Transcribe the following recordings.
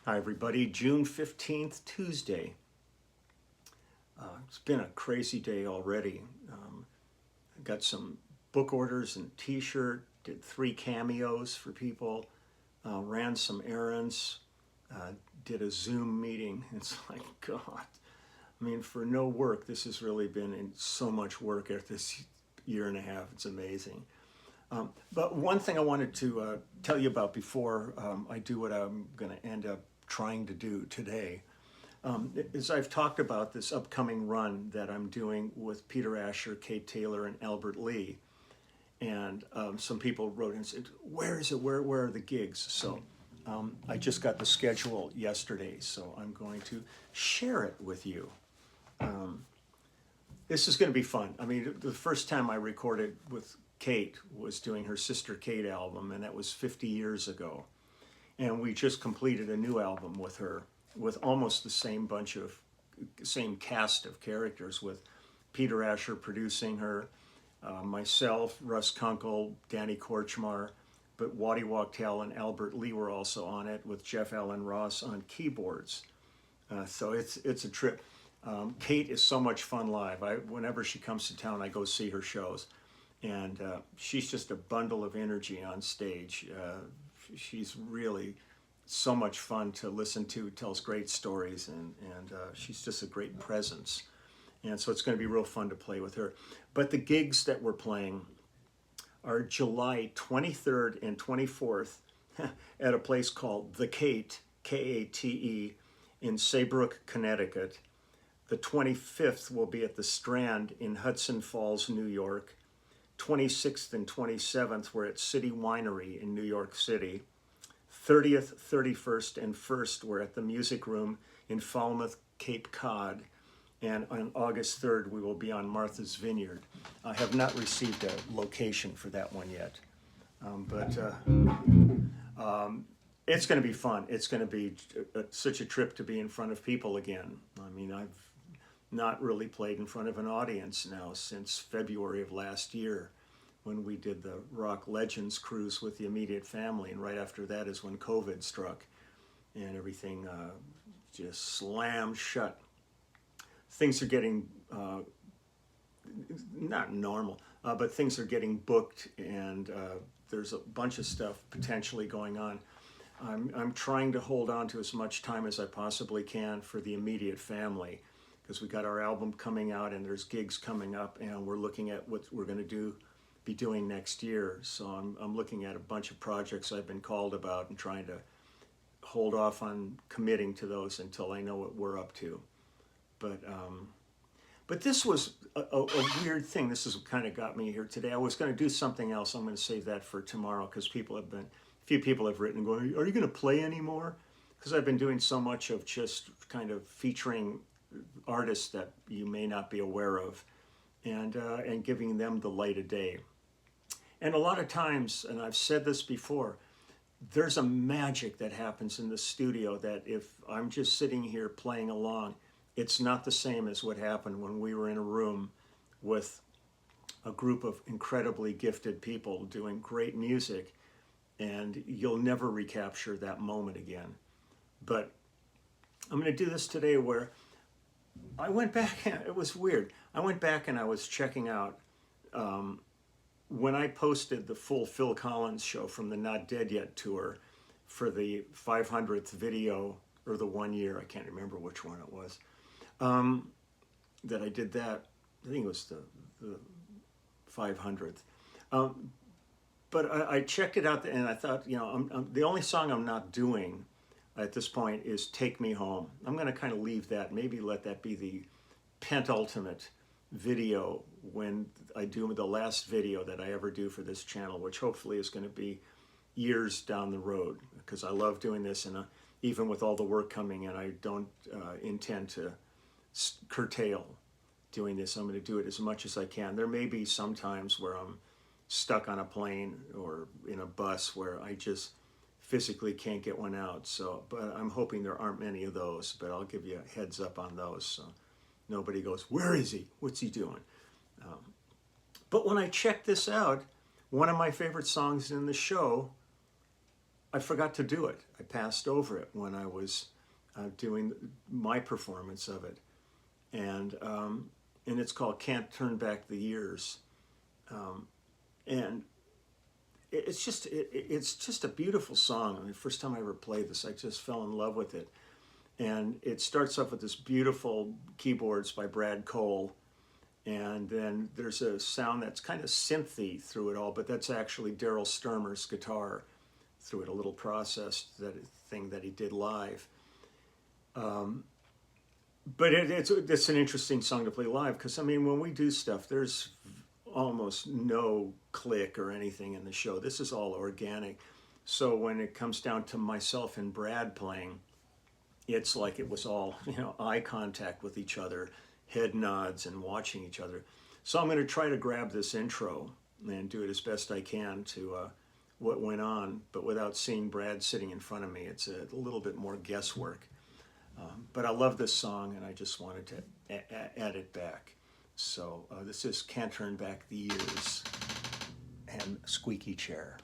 Hi, everybody. June 15th, Tuesday. It's been a crazy day already. I got some book orders and t-shirt, did 3 cameos for people, ran some errands, did a Zoom meeting. It's like, God, I mean, for no work, this has really been in so much work after this year and a half. It's amazing. But one thing I wanted to tell you about before I do what I'm going to end up trying to do today is I've talked about this upcoming run that I'm doing with Peter Asher, Kate Taylor, and Albert Lee. And some people wrote in and said, where is it? Where are the gigs? So I just got the schedule yesterday, so I'm going to share it with you. This is going to be fun. I mean, the first time I recorded with Kate was doing her Sister Kate album, and that was 50 years ago. And we just completed a new album with her with almost the same cast of characters, with Peter Asher producing her, myself, Russ Kunkel, Danny Korchmar, but Waddy Wachtel and Albert Lee were also on it, with Jeff Allen Ross on keyboards. So it's a trip. Kate is so much fun live. Whenever she comes to town, I go see her shows. And she's just a bundle of energy on stage. She's really so much fun to listen to, tells great stories, and she's just a great presence. And so it's going to be real fun to play with her. But the gigs that we're playing are July 23rd and 24th at a place called The Kate, K-A-T-E, in Saybrook, Connecticut. The 25th will be at the Strand in Hudson Falls, New York. 26th and 27th, we're at City Winery in New York City. 30th, 31st, and 1st, we're at the Music Room in Falmouth, Cape Cod. And on August 3rd, we will be on Martha's Vineyard. I have not received a location for that one yet. It's going to be fun. It's going to be such a trip to be in front of people again. I mean, I've not really played in front of an audience now since February of last year, when we did the Rock Legends cruise with the immediate family, and right after that is when COVID struck and everything just slammed shut. Things are getting not normal, but things are getting booked, and there's a bunch of stuff potentially going on. I'm trying to hold on to as much time as I possibly can for the immediate family, because we got our album coming out and there's gigs coming up, and we're looking at what we're going to be doing next year. So I'm looking at a bunch of projects I've been called about and trying to hold off on committing to those until I know what we're up to. But this was a weird thing. This is what kind of got me here today. I was going to do something else. I'm going to save that for tomorrow, because a few people have written going, are you going to play anymore? Because I've been doing so much of just kind of featuring artists that you may not be aware of, and giving them the light of day. And a lot of times, and I've said this before, there's a magic that happens in the studio that if I'm just sitting here playing along, it's not the same as what happened when we were in a room with a group of incredibly gifted people doing great music, and you'll never recapture that moment again. But I'm going to do this today where I went back, it was weird. I went back and I was checking out when I posted the full Phil Collins show from the Not Dead Yet tour for the 500th video, or the 1 year, I can't remember which one it was, that I did that. I think it was the 500th. But I checked it out and I thought, the only song I'm not doing at this point is Take Me Home. I'm going to kind of leave that, maybe let that be the penultimate video when I do the last video that I ever do for this channel, which hopefully is going to be years down the road, because I love doing this, and even with all the work coming in, I don't intend to curtail doing this. I'm going to do it as much as I can. There may be some times where I'm stuck on a plane or in a bus where I just physically can't get one out. So, but I'm hoping there aren't many of those, but I'll give you a heads up on those, so nobody goes, where is he? What's he doing? But when I checked this out, one of my favorite songs in the show I forgot to do it. I passed over it when I was doing my performance of it, and it's called "Can't Turn Back the Years," and it's just a beautiful song. I mean, the first time I ever played this, I just fell in love with it. And it starts off with this beautiful keyboards by Brad Cole, and then there's a sound that's kind of synthy through it all, but that's actually Daryl Sturmer's guitar through it, a little processed thing that he did live. But it's an interesting song to play live, because I mean, when we do stuff, there's almost no click or anything in the show. This is all organic. So when it comes down to myself and Brad playing, it's like it was all, eye contact with each other, head nods, and watching each other. So I'm going to try to grab this intro and do it as best I can to what went on, but without seeing Brad sitting in front of me. It's a little bit more guesswork. But I love this song, and I just wanted to add it back. So this is "Can't Turn Back the Years" and "Squeaky Chair."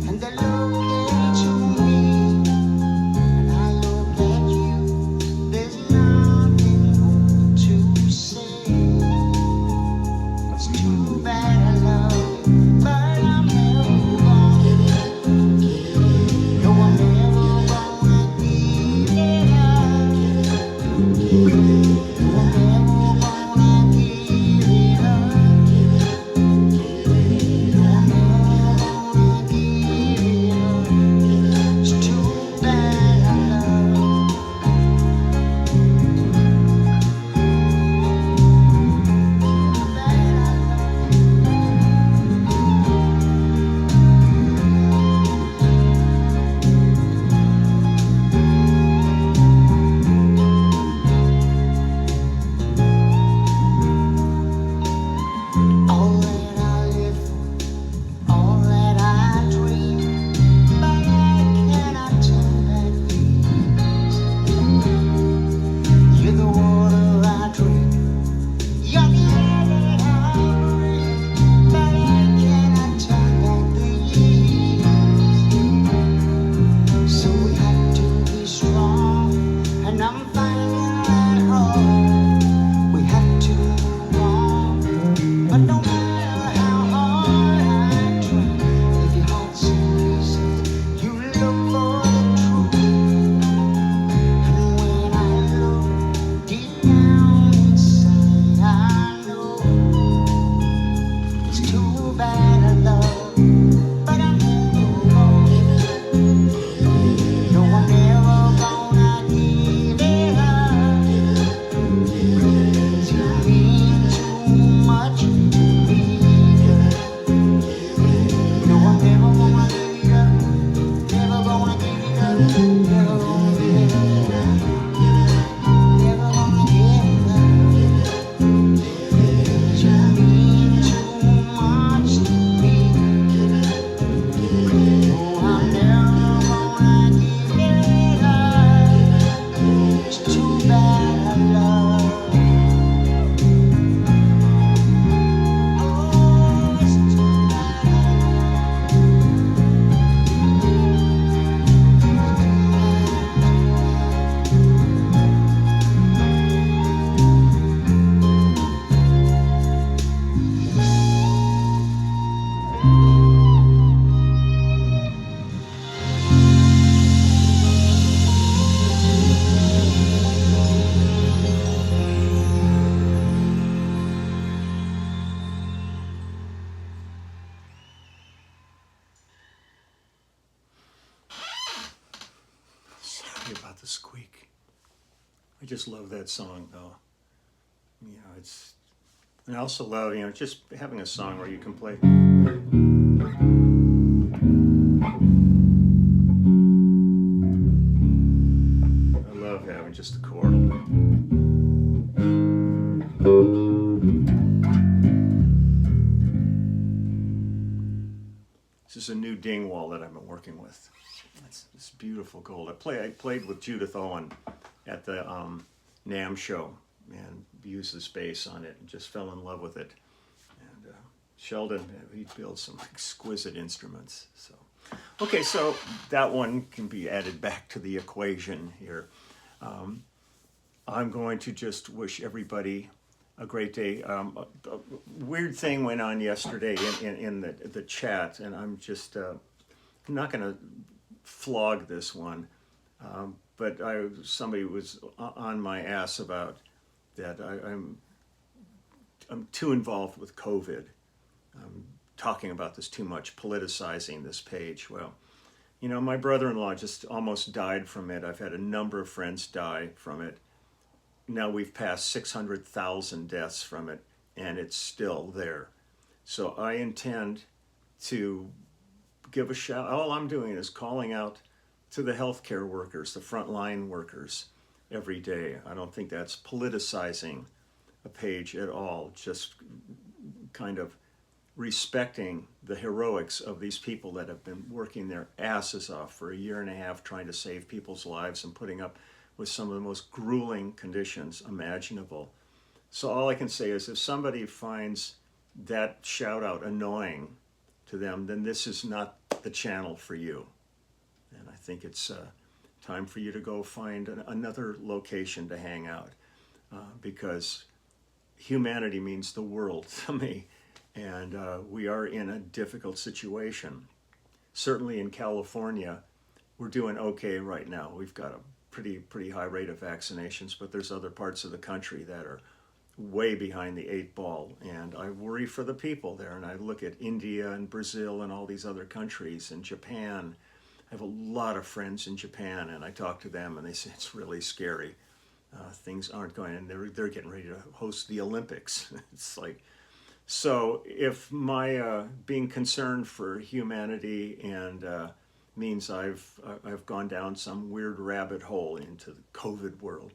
And they look into me, and I look at you. squeak. I just love that song, though. You know, it's, and I also love, you know, just having a song where you can play. I love having just a chord. This is a new dingwall that I've been working with. It's beautiful gold. I played with Judith Owen at the NAMM show and used this bass on it and just fell in love with it. And Sheldon, he builds some exquisite instruments. So, okay, so that one can be added back to the equation here. I'm going to just wish everybody a great day. A weird thing went on yesterday in the chat, and I'm just I'm not going to flog this one, but somebody was on my ass about that. I'm too involved with COVID. I'm talking about this too much, politicizing this page. Well, you know, my brother-in-law just almost died from it. I've had a number of friends die from it. Now we've passed 600,000 deaths from it, and it's still there. So I intend to give a shout. All I'm doing is calling out to the healthcare workers, the frontline workers, every day. I don't think that's politicizing a page at all, just kind of respecting the heroics of these people that have been working their asses off for a year and a half trying to save people's lives and putting up with some of the most grueling conditions imaginable. So all I can say is if somebody finds that shout out annoying to them, then this is not the channel for you. And I think it's time for you to go find another location to hang out, because humanity means the world to me. And we are in a difficult situation. Certainly in California, we're doing okay right now. We've got a pretty high rate of vaccinations, but there's other parts of the country that are way behind the 8 ball, and I worry for the people there. And I look at India and Brazil and all these other countries, and Japan. I have a lot of friends in Japan, and I talk to them, and they say it's really scary. Things aren't going, and they're getting ready to host the Olympics. It's like, so if my being concerned for humanity and means I've gone down some weird rabbit hole into the COVID world,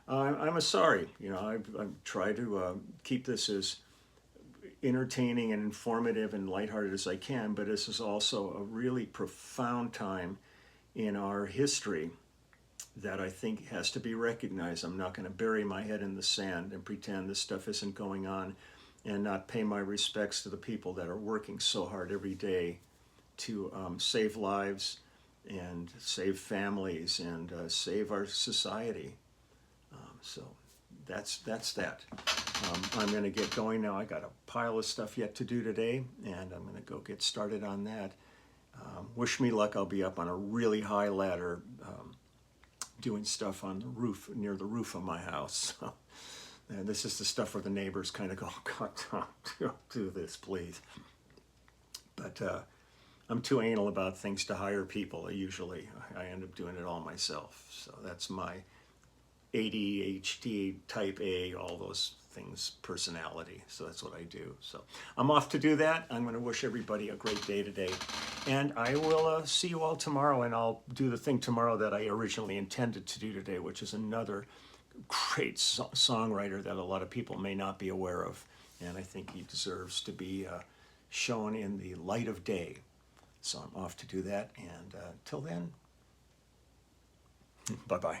I'm sorry. You know, I've tried to keep this as entertaining and informative and lighthearted as I can, but this is also a really profound time in our history that I think has to be recognized. I'm not going to bury my head in the sand and pretend this stuff isn't going on and not pay my respects to the people that are working so hard every day to save lives and save families and save our society. So that's that. I'm going to get going now. I got a pile of stuff yet to do today, and I'm going to go get started on that. Wish me luck. I'll be up on a really high ladder doing stuff on the roof, near the roof of my house. And this is the stuff where the neighbors kind of go, God, don't do this, please. But I'm too anal about things to hire people. Usually I end up doing it all myself. So that's my ADHD, type A, all those things, personality. So that's what I do. So I'm off to do that. I'm going to wish everybody a great day today. And I will see you all tomorrow, and I'll do the thing tomorrow that I originally intended to do today, which is another great songwriter that a lot of people may not be aware of. And I think he deserves to be shown in the light of day. So I'm off to do that. And till then, bye-bye.